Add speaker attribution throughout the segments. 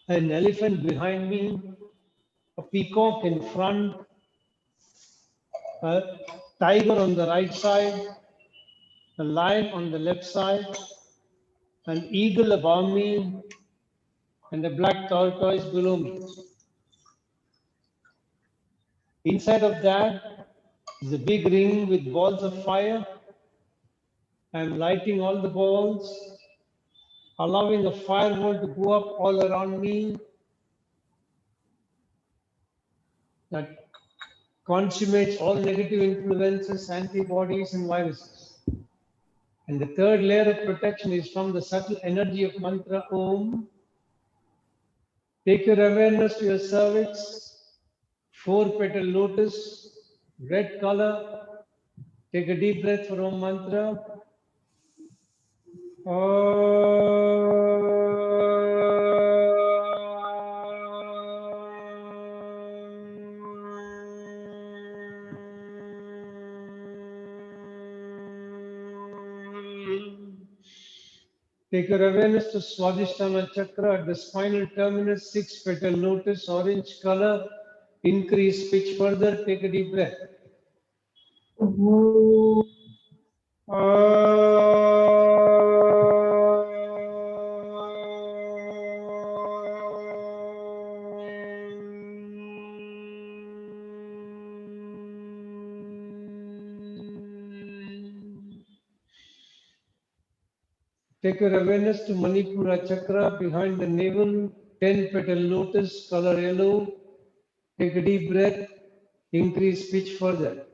Speaker 1: an elephant behind me, a peacock in front, a tiger on the right side, a lion on the left side, an eagle above me, and a black tortoise below me. Inside of that is a big ring with balls of fire. I'm lighting all the balls, allowing a fireball to go up all around me that consummates all negative influences, antibodies, and viruses. And the third layer of protection is from the subtle energy of mantra Om. Take your awareness to your cervix, 4-petal lotus, red color. Take a deep breath for Om mantra. Take your awareness to Swadhisthana Chakra at the spinal terminus, 6-petal lotus, orange color. Increase pitch further. Take a deep breath. Take your awareness to Manipura Chakra behind the navel, 10-petal lotus, color yellow. Take a deep breath, increase pitch further.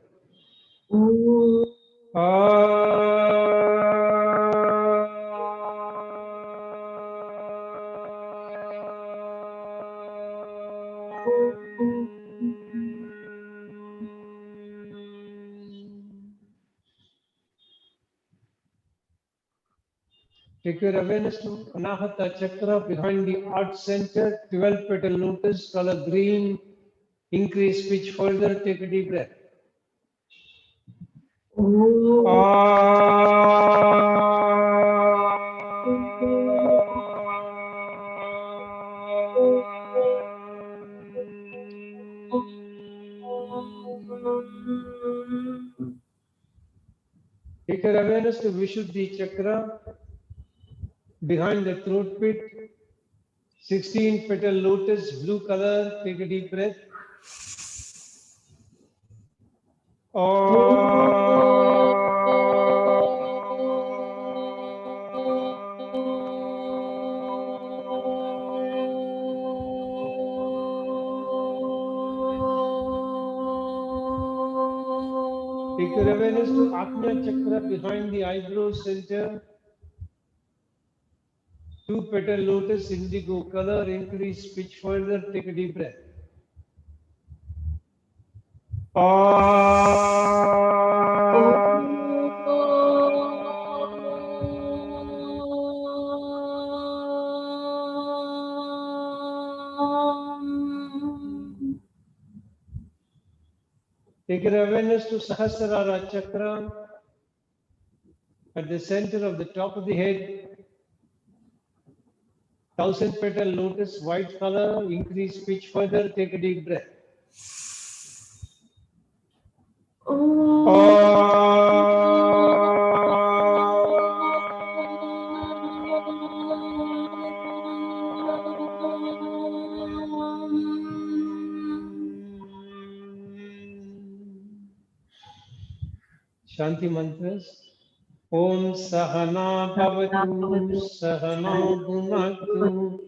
Speaker 1: Take your awareness to Anahata Chakra behind the heart center, 12-petal lotus, color green. Increase pitch further, take a deep breath. Take your awareness to Vishuddhi Chakra behind the throat pit, 16-petal lotus, blue color. Take a deep breath. Take your awareness to Ajna Chakra behind the eyebrow center, 2-petal lotus, indigo color. Increase pitch further. Take a deep breath. Take your awareness to Sahasrara Chakra at the center of the top of the head, 1000-petal lotus, white color. Increase pitch further. Take a deep breath. Shanti mantras. Om Sahana Bhavatu Sahana Bhunaktu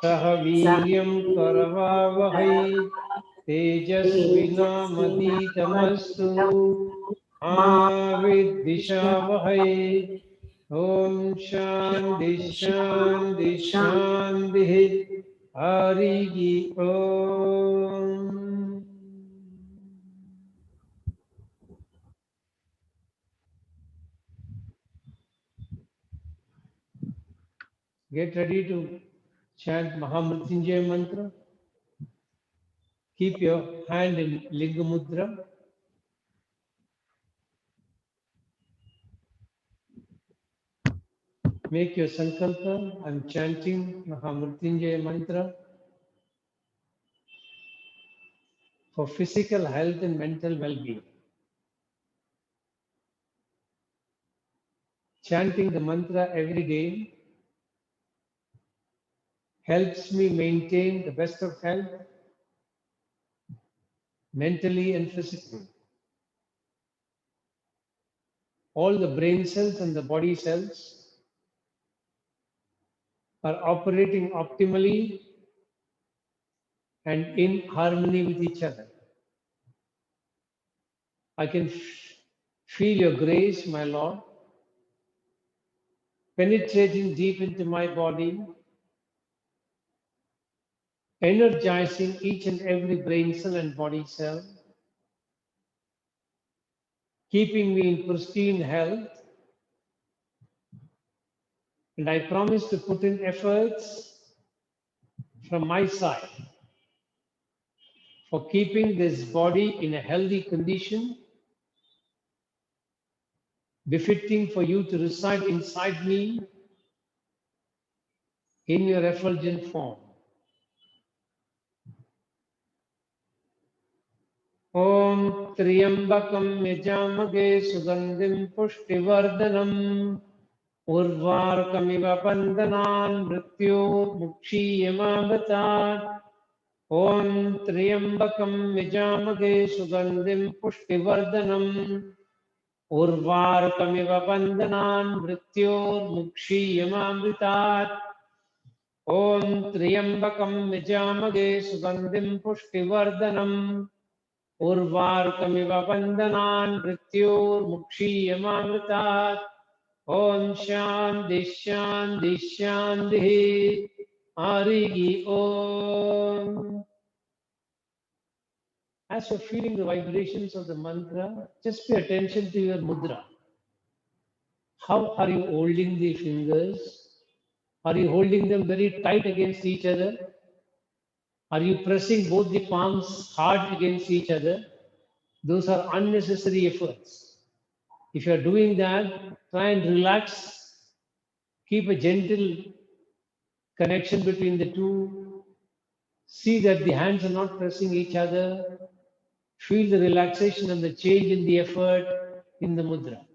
Speaker 1: Sahaviryam Karavavahai Tejasvinamaditamasttu Ma Vidvishavahai. Om Shanti Shanti Shanti Hari Om. Get ready to chant Mahamrityunjaya mantra. Keep your hand in Linga Mudra. Make your sankalpa. I'm chanting Mahamrityunjaya mantra. for physical health and mental well-being. Chanting the mantra every day helps me maintain the best of health, mentally and physically. All the brain cells and the body cells are operating optimally and in harmony with each other. I can feel your grace, my Lord, penetrating deep into my body, energizing each and every brain cell and body cell, keeping me in pristine health. And I promise to put in efforts from my side for keeping this body in a healthy condition, befitting for you to reside inside me in your effulgent form. Om Triambakam Yajamage Sugandhim Pushtivardanam Urvarkamiva Bandanan Mrityu Mukshiyamavatat. Om Triambakam Yajamage Sugandhim Pushtivardanam Urvarkamiva Bandanan Mrityu Mukshiyamavatat. Om Triambakam Yajamage Sugandhim Pushtivardanam Urvarkamiva Bandanan Mrityurmukshiyamamritat. Om Shanti Shanti Shanti. Harigi Om. As you're feeling the vibrations of the mantra, just pay attention to your mudra. How are you holding the fingers? Are you holding them very tight against each other? Are you pressing both the palms hard against each other? Those are unnecessary efforts. If you are doing that, try and relax. Keep a gentle connection between the two. See that the hands are not pressing each other. Feel the relaxation and the change in the effort in the mudra.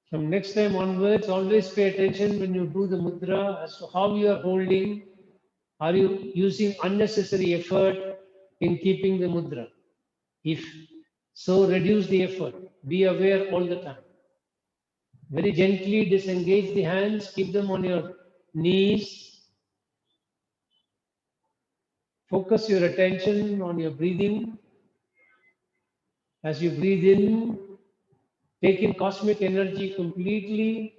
Speaker 1: From next time onwards, always pay attention when you do the mudra as to how you are holding. Are you using unnecessary effort in keeping the mudra? If so, reduce the effort. Be aware all the time. Very gently disengage the hands, keep them on your knees. Focus your attention on your breathing. As you breathe in, take in cosmic energy completely.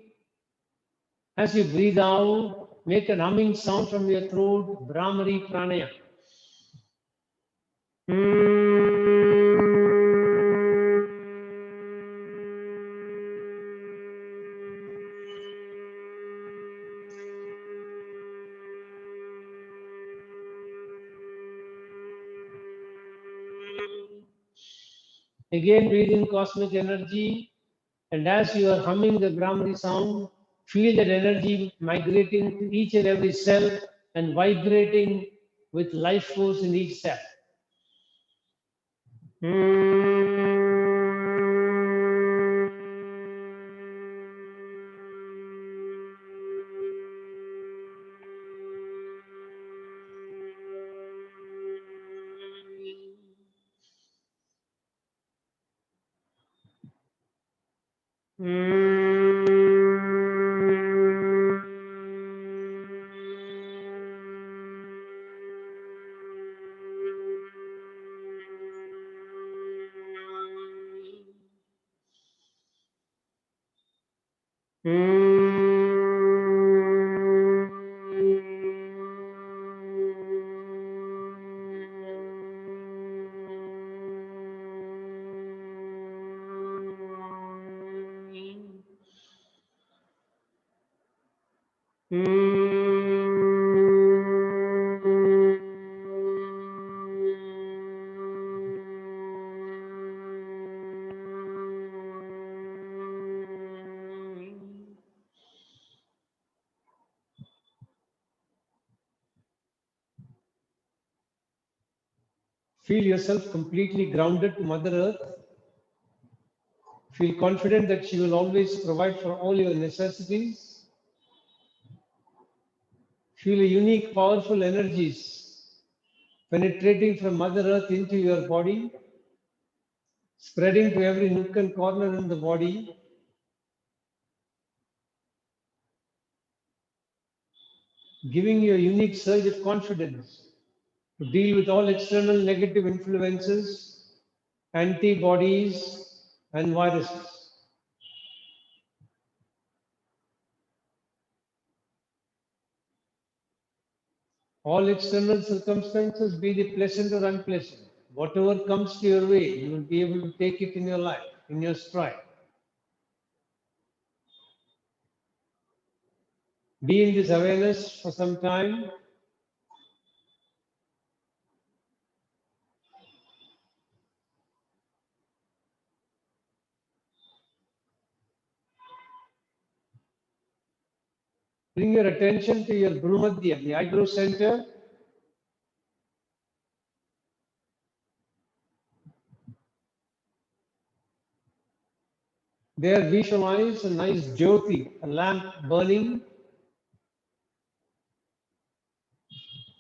Speaker 1: As you breathe out, make an humming sound from your throat, Brahmari Pranayama. Again, breathe in cosmic energy, and as you are humming the Brahmari sound, feel that energy migrating to each and every cell and vibrating with life force in each cell. Feel yourself completely grounded to Mother Earth. Feel confident that she will always provide for all your necessities. Feel a unique, powerful energies penetrating from Mother Earth into your body, spreading to every nook and corner in the body, giving you a unique surge of confidence to deal with all external negative influences, antibodies, and viruses. All external circumstances, be they pleasant or unpleasant, whatever comes to your way, you will be able to take it in your life, in your stride. Be in this awareness for some time. Bring your attention to your Bhrumadhya, the eyebrow center. There visualize a nice jyoti, a lamp burning,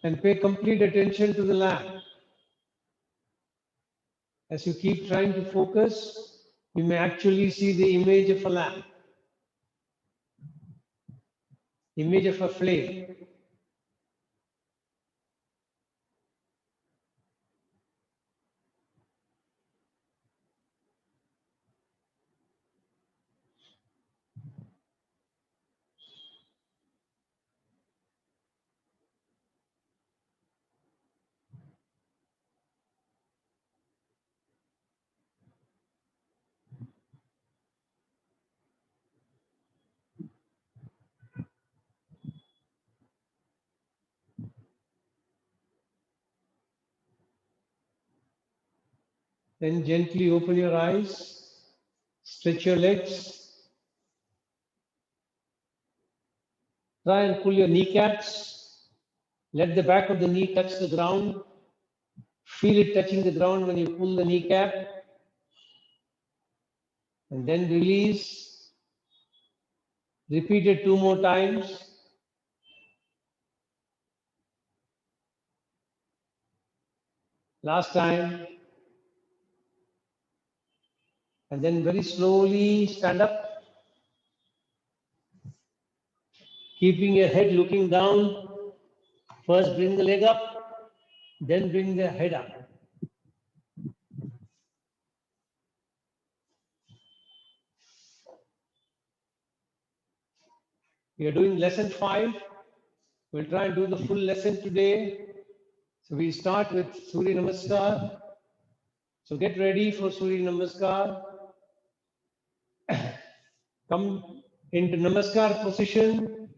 Speaker 1: and pay complete attention to the lamp. As you keep trying to focus, you may actually see the image of a lamp, image of a flame. Then gently open your eyes, stretch your legs, try and pull your kneecaps. Let the back of the knee touch the ground. Feel it touching the ground when you pull the kneecap. And then release. Repeat it 2 more times. Last time. And then very slowly stand up, keeping your head looking down. First bring the leg up, then bring the head up. We are doing lesson 5. We'll try and do the full lesson today. So we start with Surya Namaskar. So get ready for Surya Namaskar. Come into Namaskar position.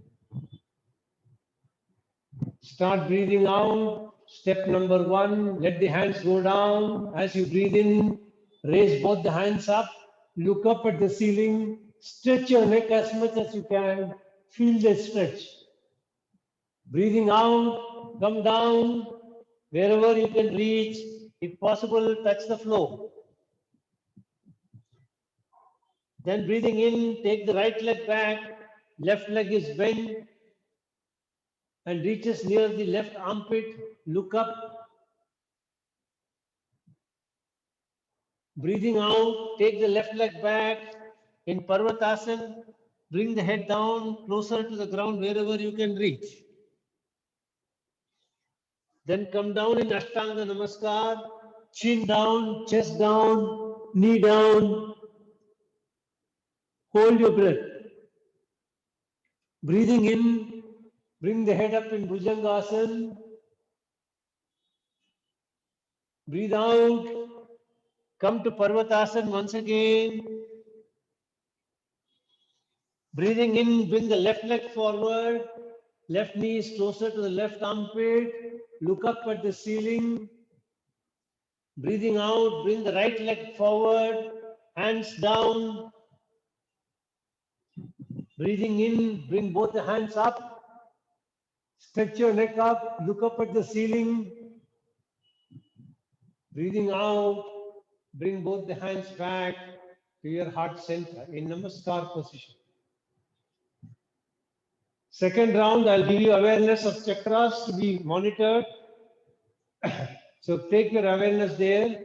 Speaker 1: Start breathing out. Step number 1, let the hands go down. As you breathe in, raise both the hands up. Look up at the ceiling. Stretch your neck as much as you can. Feel the stretch. Breathing out, come down. Wherever you can reach, if possible, touch the floor. Then breathing in, take the right leg back. Left leg is bent and reaches near the left armpit. Look up. Breathing out, take the left leg back. In Parvatasana, bring the head down closer to the ground wherever you can reach. Then come down in Ashtanga Namaskar. Chin down, chest down, knee down. Hold your breath. Breathing in, bring the head up in Bhujangasana. Breathe out, come to Parvatasana once again. Breathing in, bring the left leg forward. Left knee is closer to the left armpit. Look up at the ceiling. Breathing out, bring the right leg forward. Hands down. Breathing in, bring both the hands up. Stretch your neck up. Look up at the ceiling. Breathing out, bring both the hands back to your heart center in Namaskar position. Second round, I'll give you awareness of chakras to be monitored. So take your awareness there.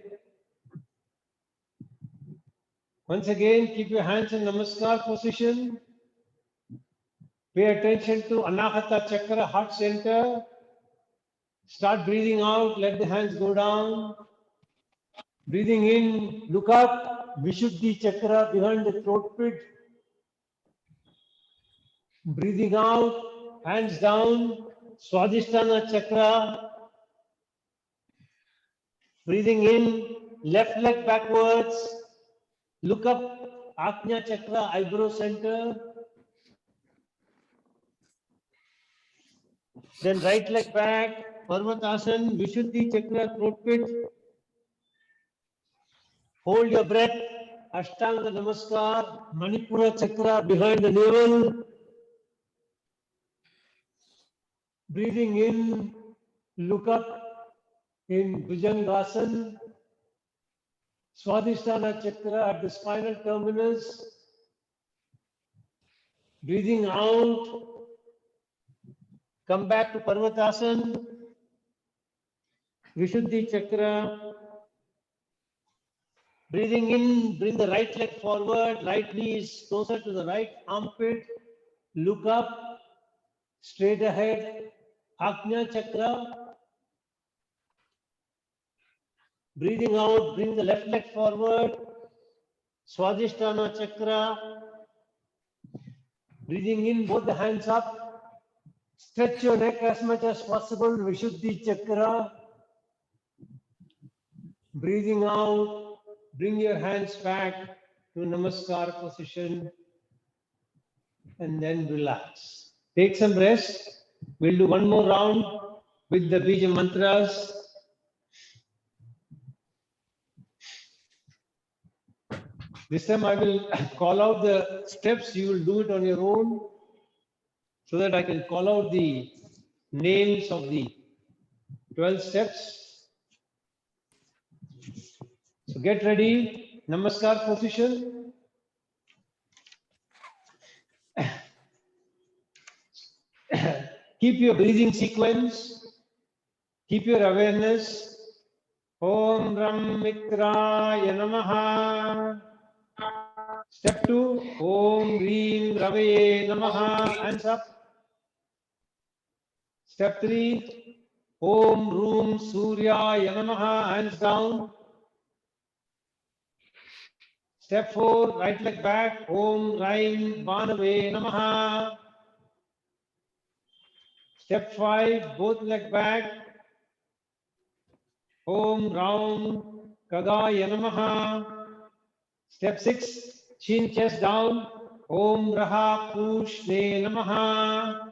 Speaker 1: Once again, keep your hands in Namaskar position. Pay attention to Anahata Chakra, heart center. Start breathing out, let the hands go down. Breathing in, look up, Vishuddhi Chakra behind the throat pit. Breathing out, hands down, Swadhisthana Chakra. Breathing in, left leg backwards. Look up, Ajna Chakra, eyebrow center. Then right leg back, Parvatasana, Vishuddhi Chakra, throat pit. Hold your breath, Ashtanga Namaskar, Manipura Chakra behind the navel. Breathing in, look up in Bhujangasana. Swadhisthana Chakra at the spinal terminus. Breathing out, come back to Parvatasana. Vishuddhi Chakra. Breathing in, bring the right leg forward, right knee is closer to the right armpit. Look up, straight ahead, Ajna Chakra. Breathing out, bring the left leg forward, Swadhisthana Chakra. Breathing in, both the hands up. Stretch your neck as much as possible, Vishuddhi Chakra. Breathing out, bring your hands back to Namaskar position and then relax. Take some rest. We'll do one more round with the Bija mantras. This time I will call out the steps. You will do it on your own so that I can call out the names of the 12 steps. So get ready. Namaskar position. Keep your breathing sequence. Keep your awareness. Om Ram Mitraya Namaha. Step 2. Om Reem Ravaye Namaha. Hands up. Step 3. Om Room Suryaya Namaha. Hands down. Step 4. Right leg back. Om Raim Banave Namaha. Step 5. Both leg back. Om Raum Kagaya Namaha. Step 6. Chin chest down. Om Raha Pushne Namaha.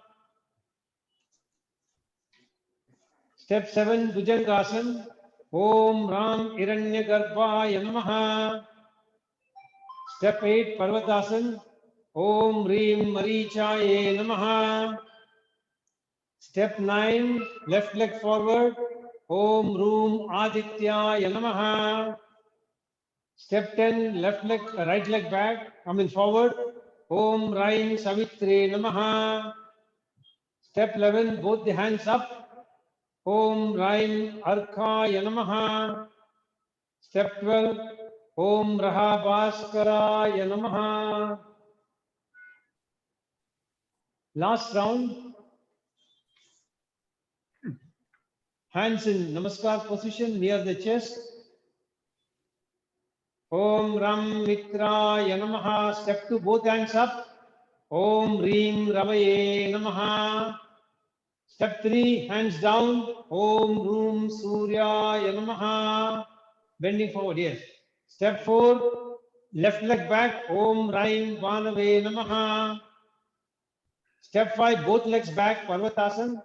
Speaker 1: Step 7. Bhujangasana. Om Ram Hiranyagarbhaya Namaha. Step 8. Parvatasana. Om Reem Marichaye Namaha. Step 9. Left leg forward. Om Room Adityaya Namaha. Step 10. Right leg back. Forward. Om Raim Savitre Namaha. Step 11. Both the hands up. Om Raim Arkhaya Namaha. Step 12. Om Raha Bhaskaraya Namaha. Last round. Hands in Namaskar position near the chest. Om Ram Mitraya Namaha. Step 2. Both hands up. Om Reem Ravaye Namaha. Step 3. Hands down. Om Room Suryaya Namaha. Bending forward, yes. Step 4. Left leg back. Om Raim Banave Namaha. Step 5. Both legs back. Parvatasana.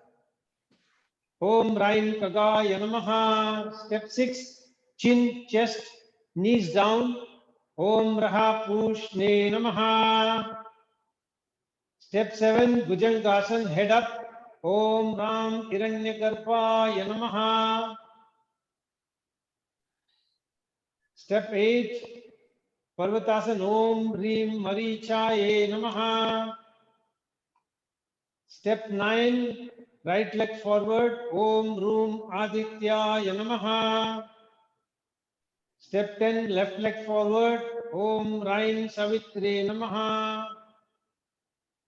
Speaker 1: Om Raim Kagaya Namaha. Step 6. Chin, chest, knees down. Om Raha Pushne Namaha. Step 7. Bhujangasana, head up. Om Ram Hiranyagarbhaya Namaha. Step 8, Parvatasana, Om Hrim Marichaye Namaha. Step 9, right leg forward, Om Room Adityaya Namaha. Step 10, left leg forward, Om Rain Savitre Namaha.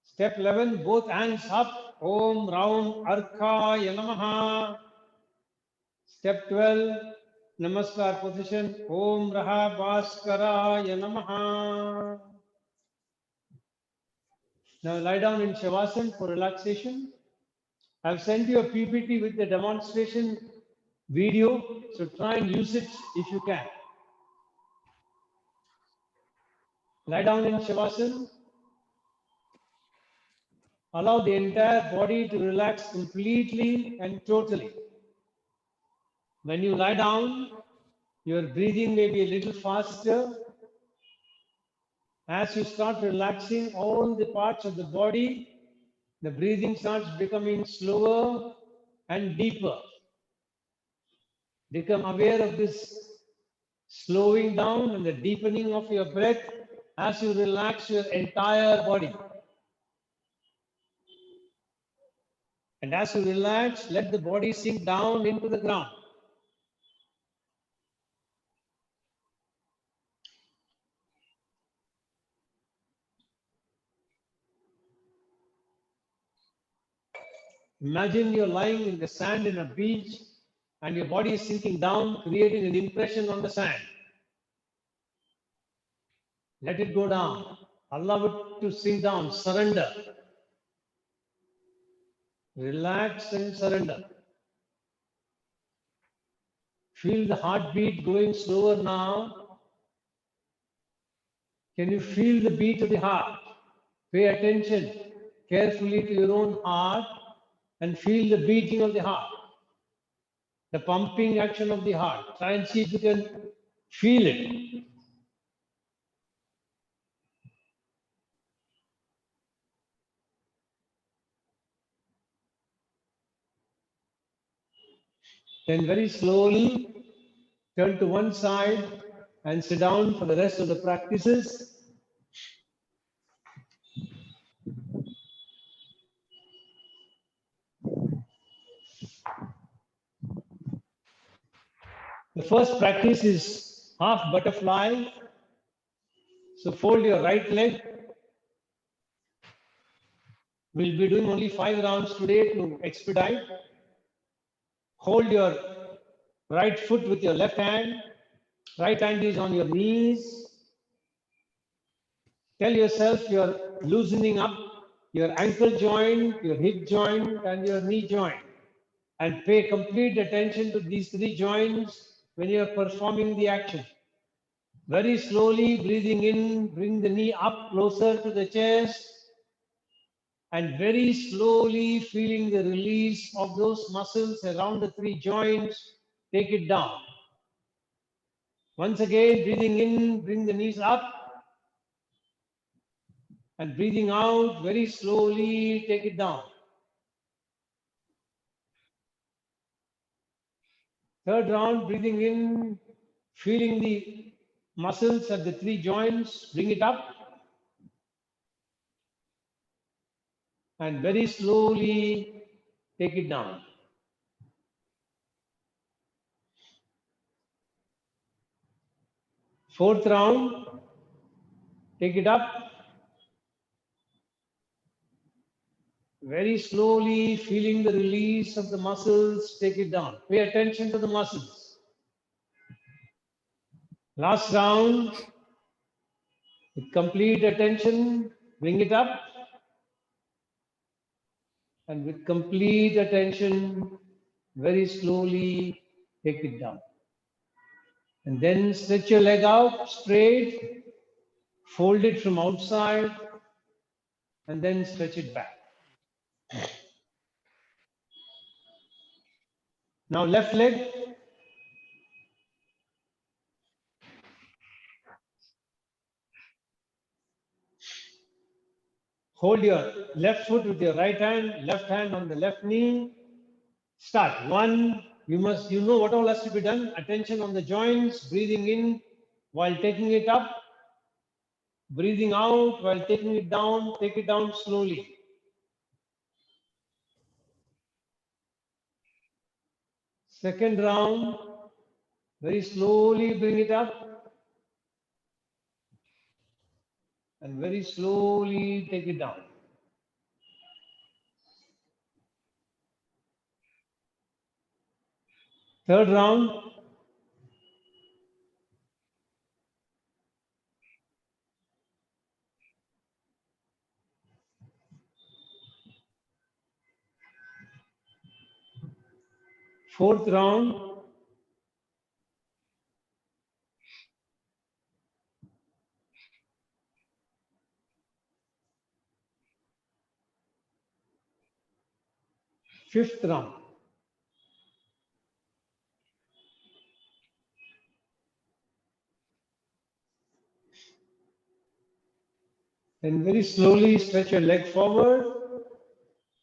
Speaker 1: Step 11, both hands up, Om Raum Arkhaya Namaha. Step 12, Namaskar position, Om Raha Bhaskaraya Namaha. Now lie down in Shavasana for relaxation. I've sent you a PPT with the demonstration video, so try and use it if you can. Lie down in Shavasana. Allow the entire body to relax completely and totally. When you lie down, your breathing may be a little faster. As you start relaxing all the parts of the body, the breathing starts becoming slower and deeper. Become aware of this slowing down and the deepening of your breath as you relax your entire body. And as you relax, let the body sink down into the ground. Imagine you're lying in the sand in a beach and your body is sinking down, creating an impression on the sand. Let it go down. Allow it to sink down. Surrender. Relax and surrender. Feel the heartbeat going slower now. Can you feel the beat of the heart? Pay attention carefully to your own heart and feel the beating of the heart, the pumping action of the heart. Try and see if you can feel it. Then very slowly turn to one side and sit down for the rest of the practices. The first practice is half butterfly. So fold your right leg. We'll be doing only 5 rounds today to expedite. Hold your right foot with your left hand. Right hand is on your knees. Tell yourself you're loosening up your ankle joint, your hip joint, and your knee joint. And pay complete attention to these 3 joints when you're performing the action. Very slowly breathing in, bring the knee up closer to the chest. And very slowly feeling the release of those muscles around the 3 joints, take it down. Once again, breathing in, bring the knees up. And breathing out, very slowly, take it down. Third round, breathing in, feeling the muscles at the 3 joints, bring it up. And very slowly, take it down. Fourth round, take it up. Very slowly, feeling the release of the muscles, take it down. Pay attention to the muscles. Last round, with complete attention, bring it up. And with complete attention, very slowly, take it down. And then stretch your leg out straight, fold it from outside, and then stretch it back. Now left leg. Hold your left foot with your right hand on the left knee. Start. 1, you know what all has to be done. Attention on the joints, breathing in, While taking it up, breathing out. While taking it down, take it down slowly. Second round, very slowly bring it up. And very slowly take it down. Third round. Fourth round. Fifth round. Then very slowly stretch your leg forward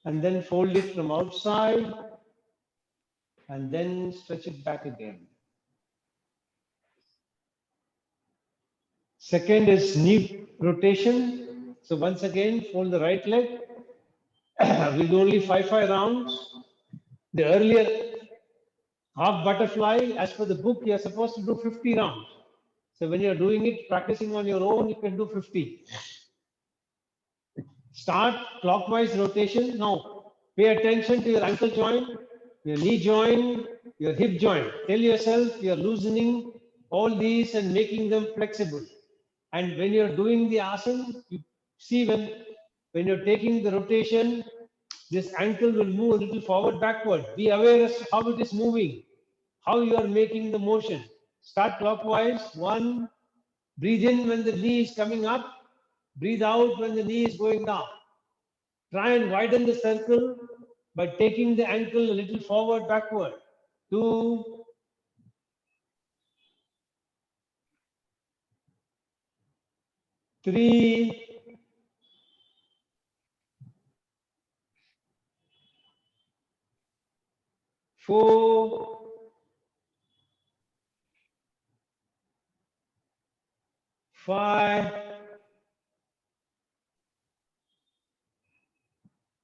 Speaker 1: and then fold it from outside and then stretch it back again. Second is knee rotation. So once again, fold the right leg. We'll do only 5 rounds. The earlier half butterfly, as per the book, you're supposed to do 50 rounds. So when you're doing it, practicing on your own, you can do 50. Start clockwise rotation. Now, pay attention to your ankle joint, your knee joint, your hip joint. Tell yourself you're loosening all these and making them flexible. And when you're doing the asana, you see when you're taking the rotation, this ankle will move a little forward, backward. Be aware as to how it is moving, how you are making the motion. Start clockwise. One, breathe in when the knee is coming up, breathe out when the knee is going down. Try and widen the circle by taking the ankle a little forward, backward. 2, 3, 4, 5,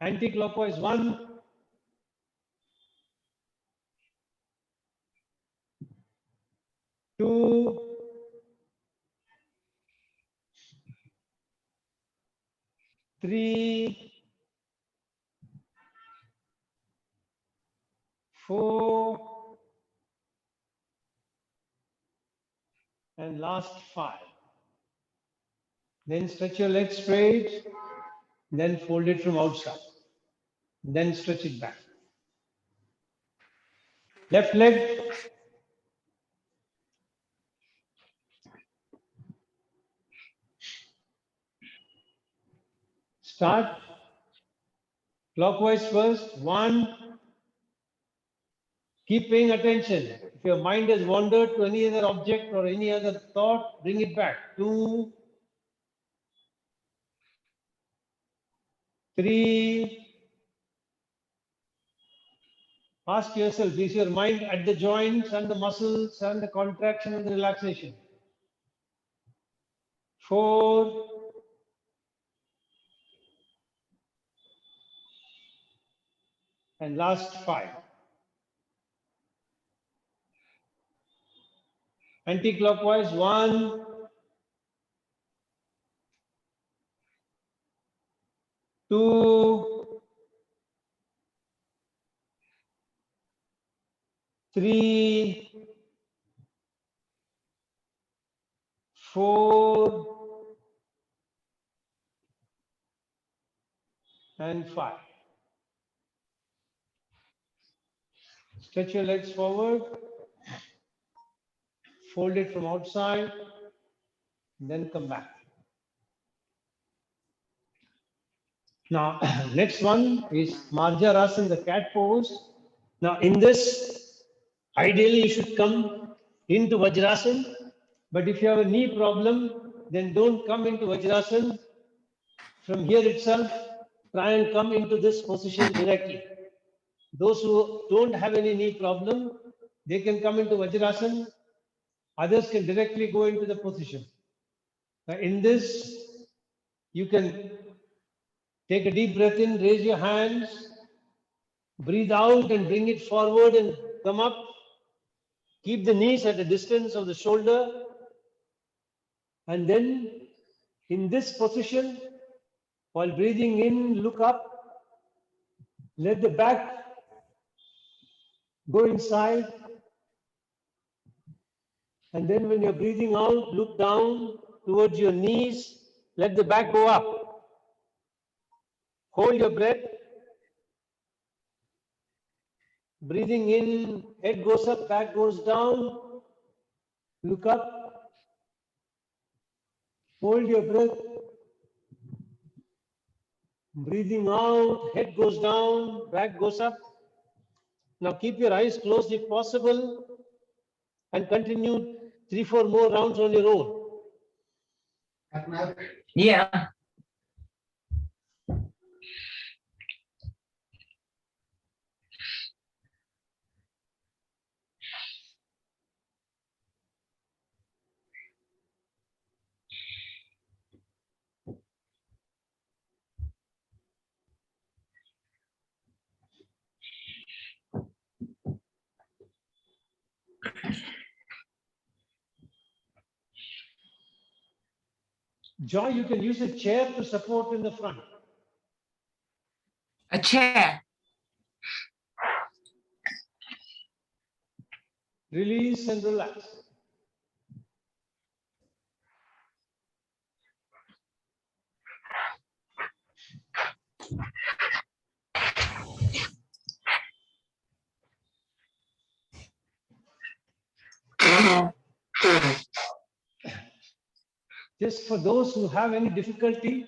Speaker 1: anti-clockwise 1, 2, 3, 4, and last 5. Then stretch your legs straight, then fold it from outside. Then stretch it back. Left leg. Start clockwise first. 1. Keep paying attention. If your mind has wandered to any other object or any other thought, bring it back. 2, 3. Ask yourself, is your mind at the joints and the muscles and the contraction and the relaxation? 4, and last 5. Anti-clockwise 1, 2, 3, 4, and 5. Stretch your legs forward, fold it from outside, then come back. Now, next one is Marjarasana, the cat pose. Now, in this, ideally you should come into Vajrasana, but if you have a knee problem, then don't come into Vajrasana. From here itself, try and come into this position directly. Those who don't have any knee problem, they can come into Vajrasana Others can directly go into the position. Now in this, you can take a deep breath in, raise your hands, breathe out and bring it forward and come up. Keep the knees at a distance of the shoulder. And then in this position, while breathing in, look up. Let the back go inside. And then when you're breathing out, look down towards your knees. Let the back go up. Hold your breath. Breathing in, head goes up, back goes down. Look up. Hold your breath. Breathing out, head goes down, back goes up. Now keep your eyes closed if possible and continue 3-4 more rounds on your own.
Speaker 2: Yeah.
Speaker 1: Joy, you can use a chair to support in the front.
Speaker 2: A chair.
Speaker 1: Release and relax. Just for those who have any difficulty,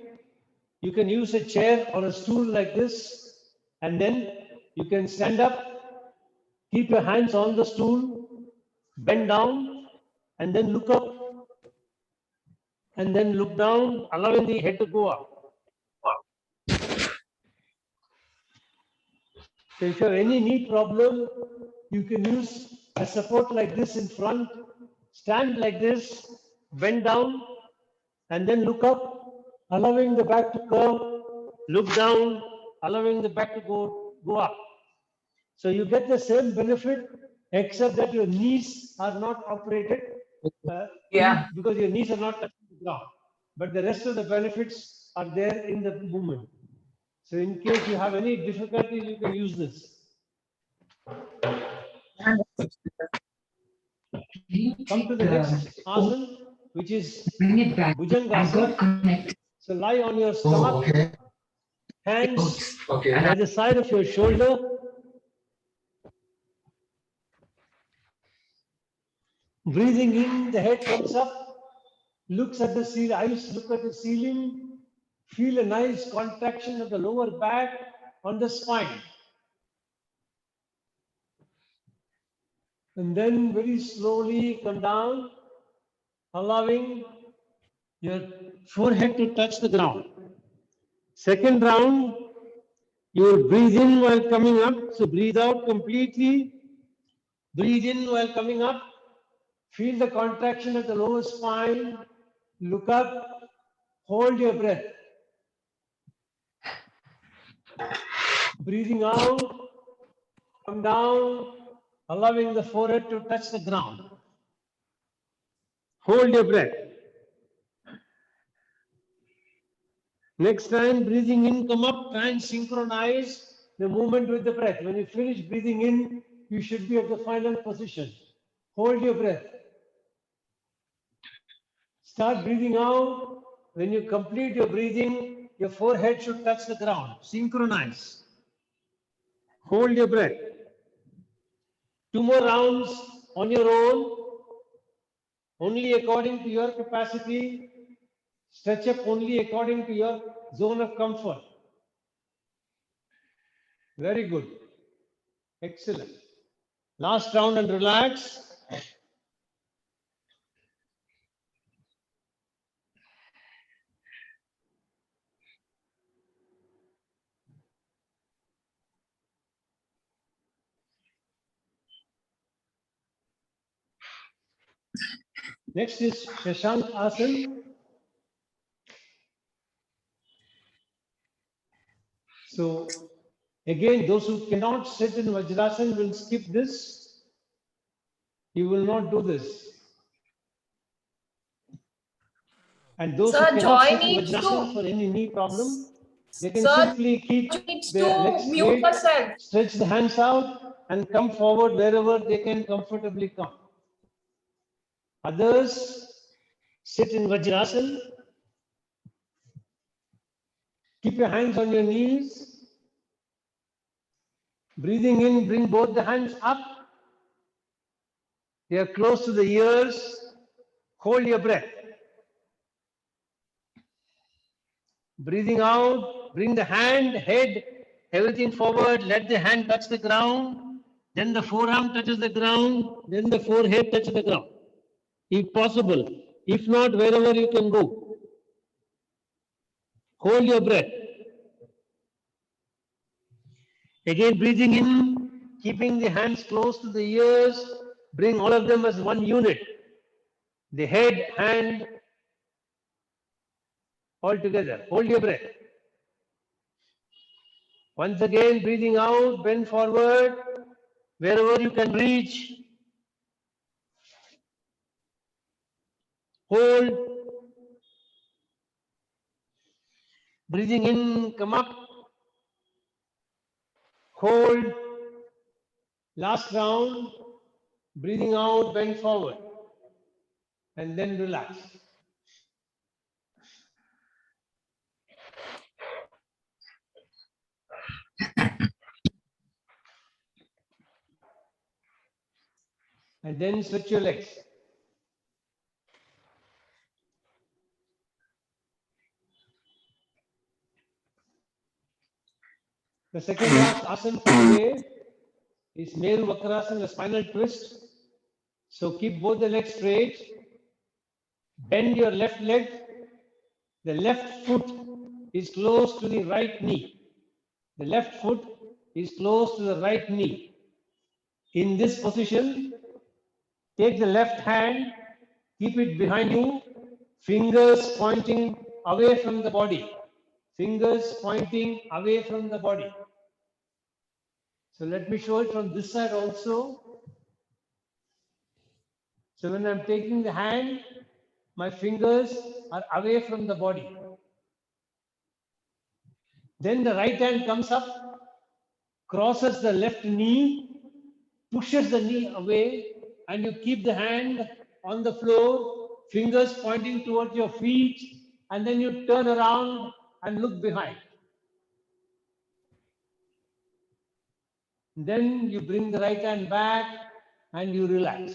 Speaker 1: you can use a chair or a stool like this, and then you can stand up, keep your hands on the stool, bend down, and then look up, and then look down, allowing the head to go up. So if you have any knee problem, you can use a support like this in front, stand like this, bend down, and then look up, allowing the back to curve, look down, allowing the back to go up. So you get the same benefit, except that your knees are not operated,
Speaker 2: Yeah.
Speaker 1: because your knees are not touching the ground. But the rest of the benefits are there in the movement. So in case you have any difficulty, you can use this. Come to the next asana, which is
Speaker 2: Bring it back. I got
Speaker 1: Bhujangasana.
Speaker 2: connected.
Speaker 1: So lie on your stomach, hands by the side of your shoulder. Breathing in, the head comes up, looks at the ceiling, eyes look at the ceiling, feel a nice contraction of the lower back on the spine. And then very slowly come down, allowing your forehead to touch the ground. Second round, you will breathe in while coming up. So breathe out completely. Breathe in while coming up. Feel the contraction of the lower spine. Look up. Hold your breath. Breathing out. Come down. Allowing the forehead to touch the ground. Hold your breath. Next time, breathing in, come up, try and synchronize the movement with the breath. When you finish breathing in, you should be at the final position. Hold your breath. Start breathing out. When you complete your breathing, your forehead should touch the ground. Synchronize. Hold your breath. 2 more rounds on your own, only according to your capacity. Stretch up only according to your zone of comfort. Very good. Excellent. Last round and relax. Next is Shashank Asana. So again, those who cannot sit in Vajrasana will skip this. You will not do this. And those
Speaker 3: Sir,
Speaker 1: who cannot
Speaker 3: Joy
Speaker 1: sit in
Speaker 3: needs
Speaker 1: Vajrasana
Speaker 3: to-
Speaker 1: for any knee problem, they can
Speaker 3: Sir,
Speaker 1: simply keep
Speaker 3: needs
Speaker 1: their
Speaker 3: to
Speaker 1: legs
Speaker 3: mute
Speaker 1: straight,
Speaker 3: herself.
Speaker 1: stretch the hands out, and come forward wherever they can comfortably come. Others sit in Vajrasana. Keep your hands on your knees. Breathing in, bring both the hands up. They are close to the ears. Hold your breath. Breathing out, bring the hand, head, everything forward. Let the hand touch the ground. Then the forearm touches the ground. Then the forehead touches the ground. If possible. If not, wherever you can go. Hold your breath. Again, breathing in, keeping the hands close to the ears. Bring all of them as one unit. The head, hand, all together. Hold your breath. Once again, breathing out, bend forward, wherever you can reach. Hold. Breathing in, come up. Hold. Last round. Breathing out, bend forward. And then relax. And then switch your legs. The second last asana for today is Meru Vakrasana, a spinal twist. So keep both the legs straight. Bend your left leg. The left foot is close to the right knee. The left foot is close to the right knee. In this position, take the left hand, keep it behind you, fingers pointing away from the body. Fingers pointing away from the body. So let me show it from this side also. So when I'm taking the hand, my fingers are away from the body. Then the right hand comes up, crosses the left knee, pushes the knee away, and you keep the hand on the floor, fingers pointing towards your feet, and then you turn around and look behind. Then you bring the right hand back and you relax.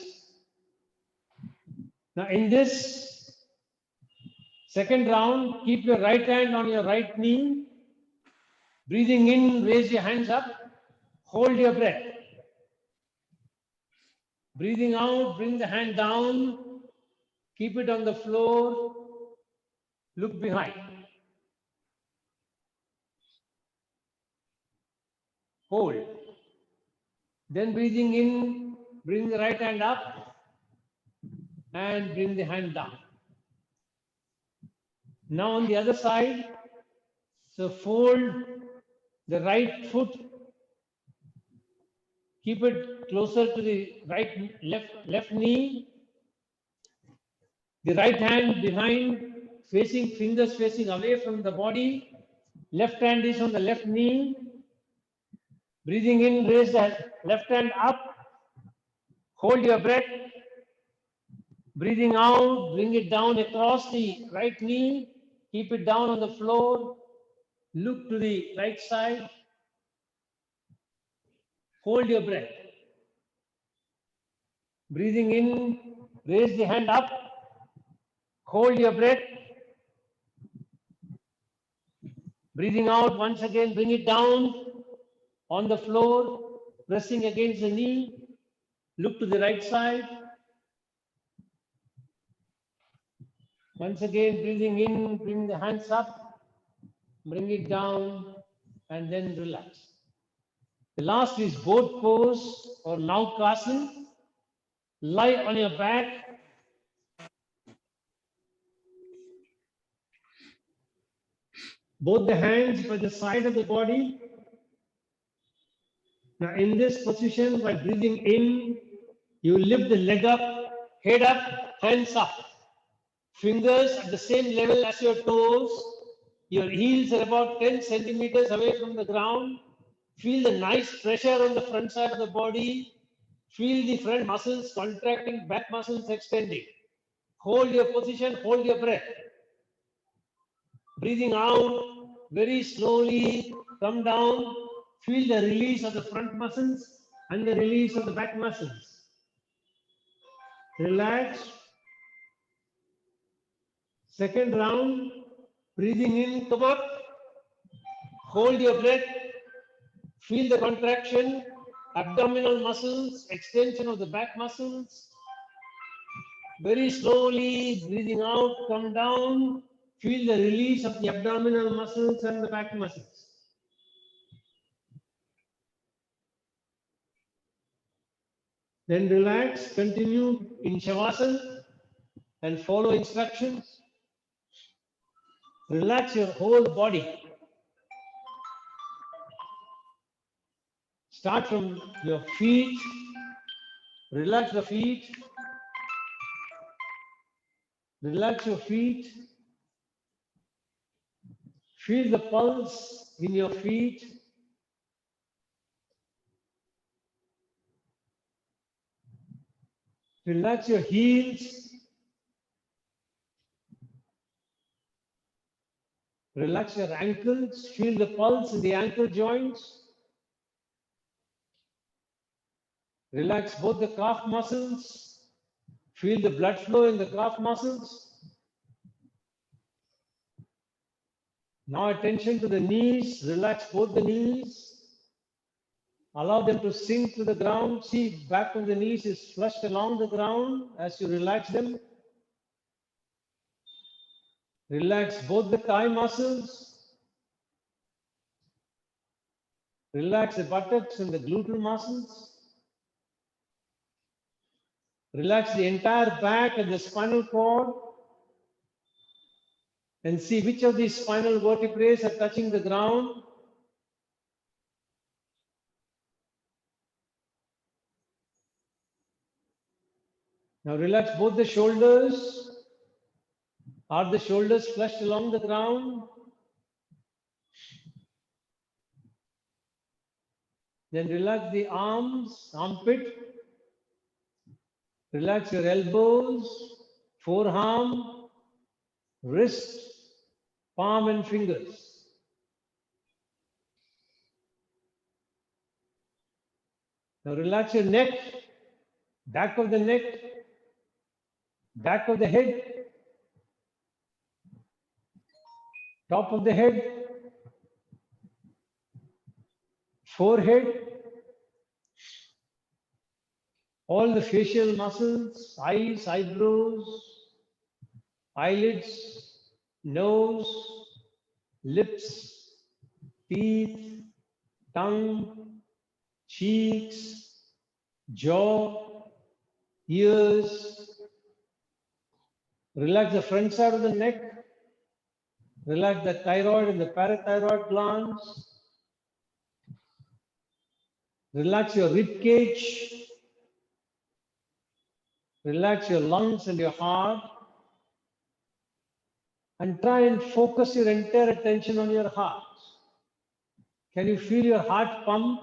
Speaker 1: Now in this second round, keep your right hand on your right knee. Breathing in, raise your hands up, hold your breath. Breathing out, bring the hand down, keep it on the floor, look behind. Hold. Then breathing in, bring the right hand up and bring the hand down. Now on the other side, so fold the right foot, keep it closer to the left knee. The right hand behind, facing fingers facing away from the body. Left hand is on the left knee. Breathing in, raise the left hand up. Hold your breath. Breathing out, bring it down across the right knee. Keep it down on the floor. Look to the right side. Hold your breath. Breathing in, raise the hand up. Hold your breath. Breathing out, once again, bring it down on the floor, pressing against the knee. Look to the right side. Once again, breathing in, bring the hands up, bring it down, and then relax. The last is boat pose or Naukasana. Lie on your back, both the hands by the side of the body. Now in this position, by breathing in, you lift the leg up, head up, hands up. Fingers at the same level as your toes. Your heels are about 10 centimeters away from the ground. Feel the nice pressure on the front side of the body. Feel the front muscles contracting, back muscles extending. Hold your position, hold your breath. Breathing out very slowly, come down. Feel the release of the front muscles and the release of the back muscles. Relax. Second round, breathing in, come up. Hold your breath. Feel the contraction, abdominal muscles, extension of the back muscles. Very slowly, breathing out, come down. Feel the release of the abdominal muscles and the back muscles. Then relax, continue in Shavasana and follow instructions. Relax your whole body. Start from your feet. Relax the feet. Relax your feet. Feel the pulse in your feet. Relax your heels. Relax your ankles. Feel the pulse in the ankle joints. Relax both the calf muscles. Feel the blood flow in the calf muscles. Now attention to the knees. Relax both the knees. Allow them to sink to the ground. See, back of the knees is flushed along the ground as you relax them. Relax both the thigh muscles. Relax the buttocks and the gluteal muscles. Relax the entire back and the spinal cord. And see which of these spinal vertebrae are touching the ground. Now relax both the shoulders. Are the shoulders flushed along the ground? Then relax the arms, armpit. Relax your elbows, forearm, wrist, palm and fingers. Now relax your neck, back of the neck, back of the head, top of the head, forehead, all the facial muscles, eyes, eyebrows, eyelids, nose, lips, teeth, tongue, cheeks, jaw, ears. Relax the front side of the neck. Relax the thyroid and the parathyroid glands. Relax your rib cage. Relax your lungs and your heart. And try and focus your entire attention on your heart. Can you feel your heart pump?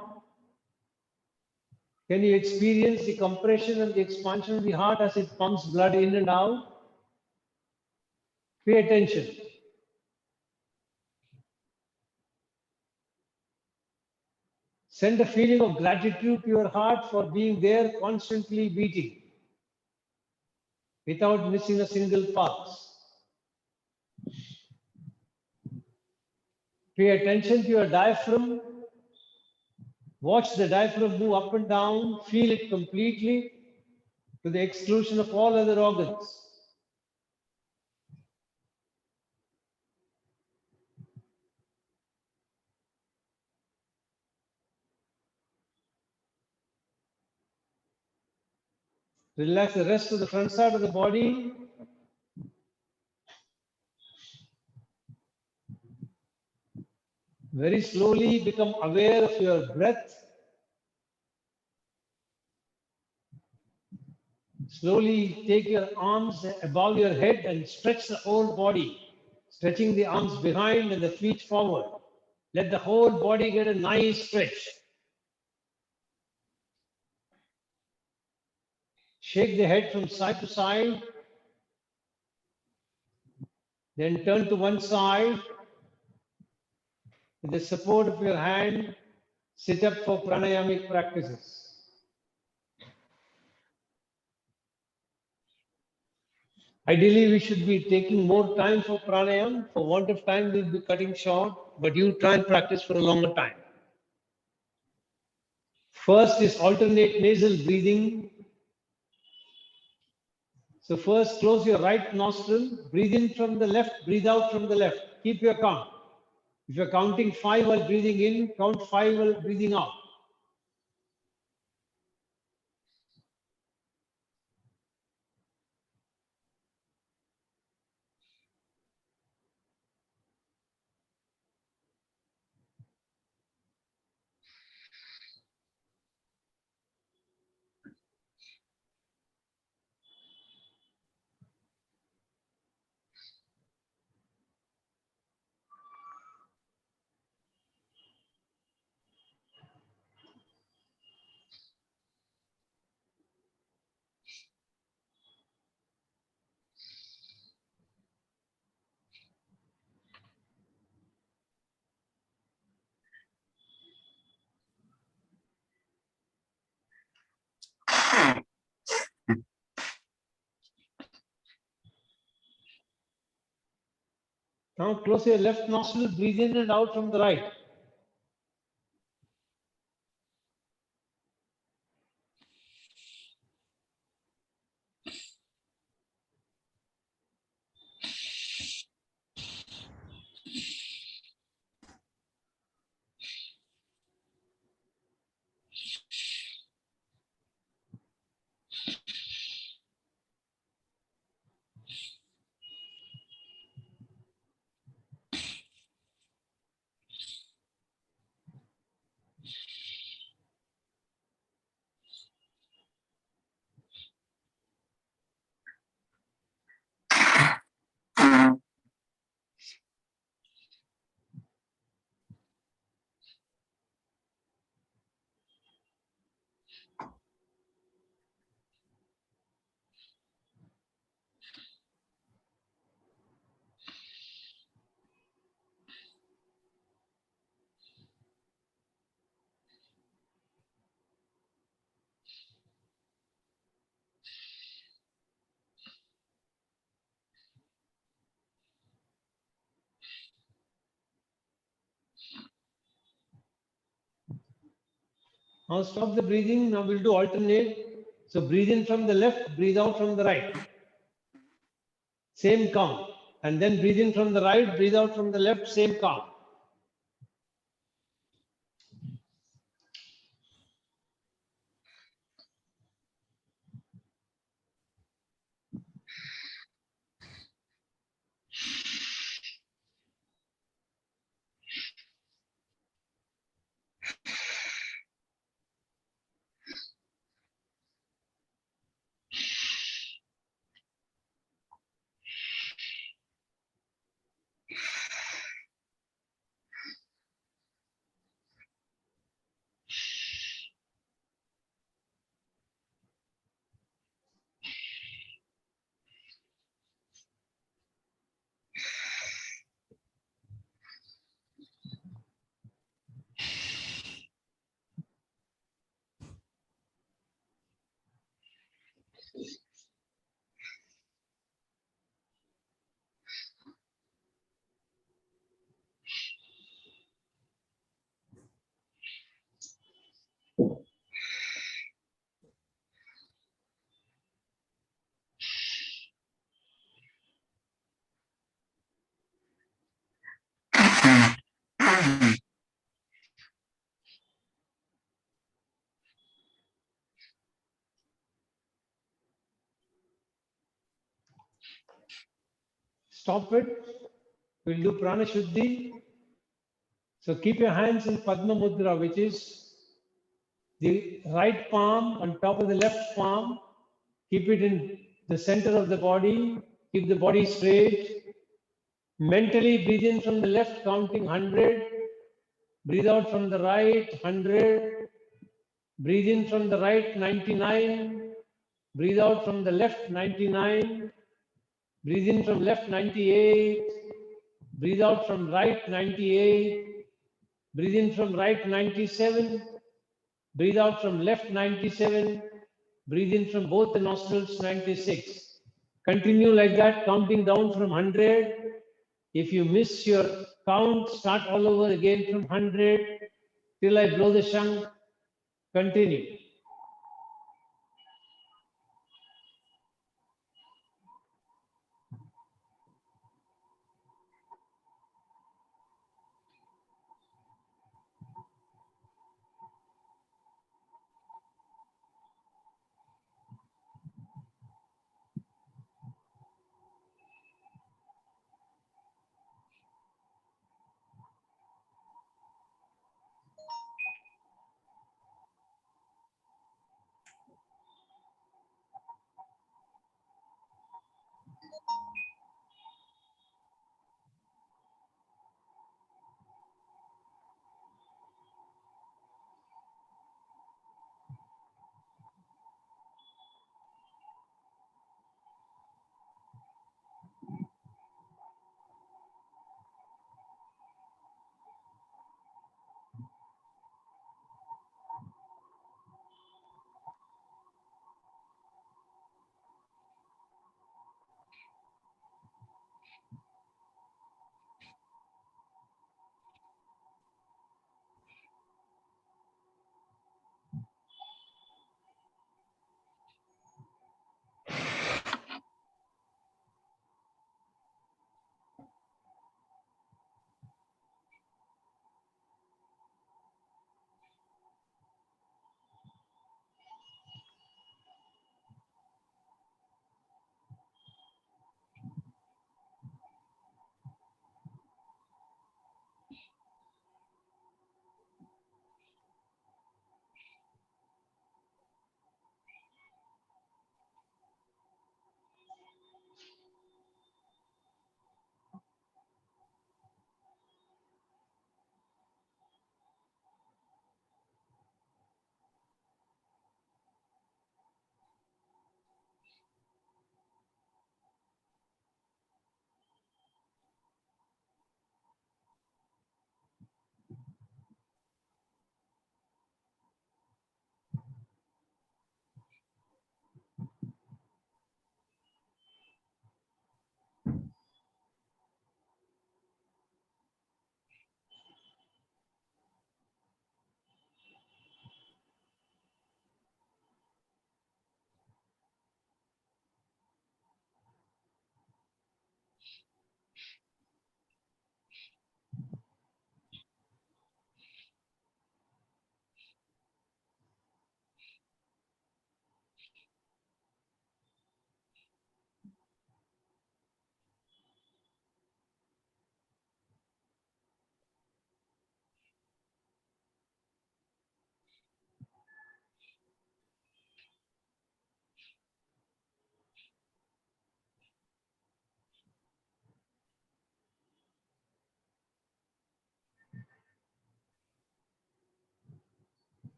Speaker 1: Can you experience the compression and the expansion of the heart as it pumps blood in and out? Pay attention. Send a feeling of gratitude to your heart for being there, constantly beating, without missing a single pulse. Pay attention to your diaphragm. Watch the diaphragm move up and down. Feel it completely to the exclusion of all other organs. Relax the rest of the front side of the body. Very slowly become aware of your breath. Slowly take your arms above your head and stretch the whole body, stretching the arms behind and the feet forward. Let the whole body get a nice stretch. Shake the head from side to side. Then turn to one side. With the support of your hand, sit up for pranayamic practices. Ideally, we should be taking more time for pranayam. For want of time, we'll be cutting short, but you try and practice for a longer time. First is alternate nasal breathing. So first close your right nostril, breathe in from the left, breathe out from the left. Keep your count. If you're counting 5 while breathing in, count 5 while breathing out. Now close your left nostril, breathe in and out from the right. Now stop the breathing. Now we'll do alternate. So breathe in from the left, breathe out from the right. Same count. And then breathe in from the right, breathe out from the left, same count. Stop it. We'll do Prana Shuddhi. So keep your hands in Padma Mudra, which is the right palm on top of the left palm. Keep it in the center of the body. Keep the body straight. Mentally breathe in from the left, counting 100. Breathe out from the right, 100. Breathe in from the right, 99. Breathe out from the left, 99. Breathe in from left, 98. Breathe out from right, 98. Breathe in from right, 97. Breathe out from left, 97. Breathe in from both the nostrils, 96. Continue like that, counting down from 100. If you miss your count, start all over again from 100 till I blow the shang. Continue.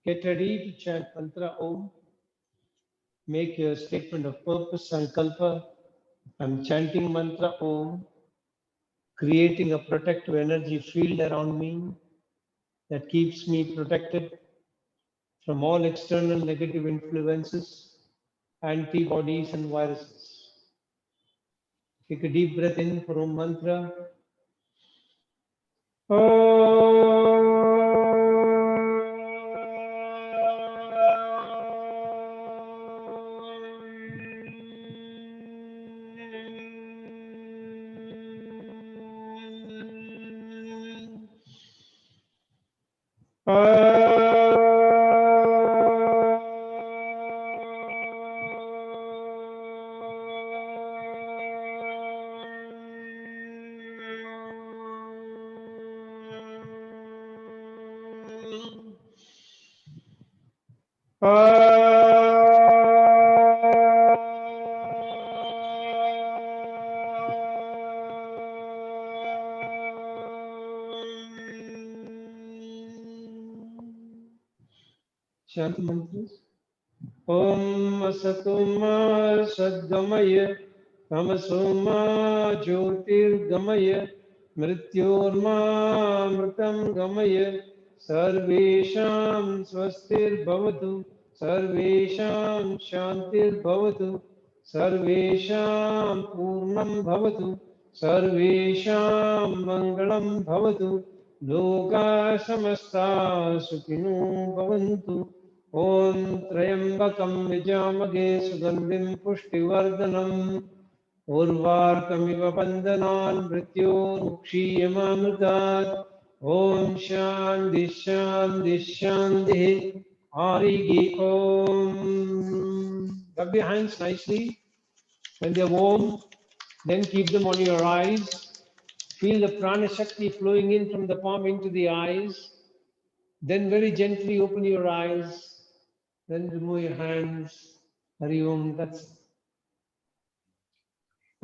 Speaker 1: Get ready to chant mantra Om. Make your statement of purpose, Sankalpa. I'm chanting mantra Om, creating a protective energy field around me that keeps me protected from all external negative influences. antibodies and viruses. Take a deep breath in for Om Mantra. Shanti mantras. Om Asatoma Sadgamaya Tamasoma Jyotirgamaya Mrityorma Mritam Gamaya Sarvesham Swastir Bhavatu Sarvesham Shantir Bhavatu Sarvesham Purnam Bhavatu Sarvesham Mangalam Bhavatu Loka Samasta Sukhino Bhavantu Om Trayambakam Vijamage Sugandhim Pushtivardanam Urvarkamiva Bandanan Mrityo Mukshiyamamritat Om Shanti Shanti Shanti Harigi Om. Rub your hands nicely. When they're warm, then keep them on your eyes. Feel the prana shakti flowing in from the palm into the eyes. Then very gently open your eyes. Then remove your hands. Hari Om.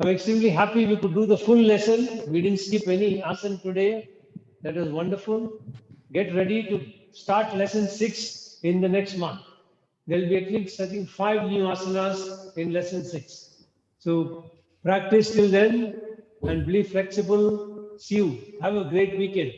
Speaker 1: I'm extremely happy we could do the full lesson. We didn't skip any asana today. That was wonderful. Get ready to start lesson 6 in the next month. There'll be at least, I think, 5 new asanas in lesson 6. So practice till then and be flexible. See you. Have a great weekend.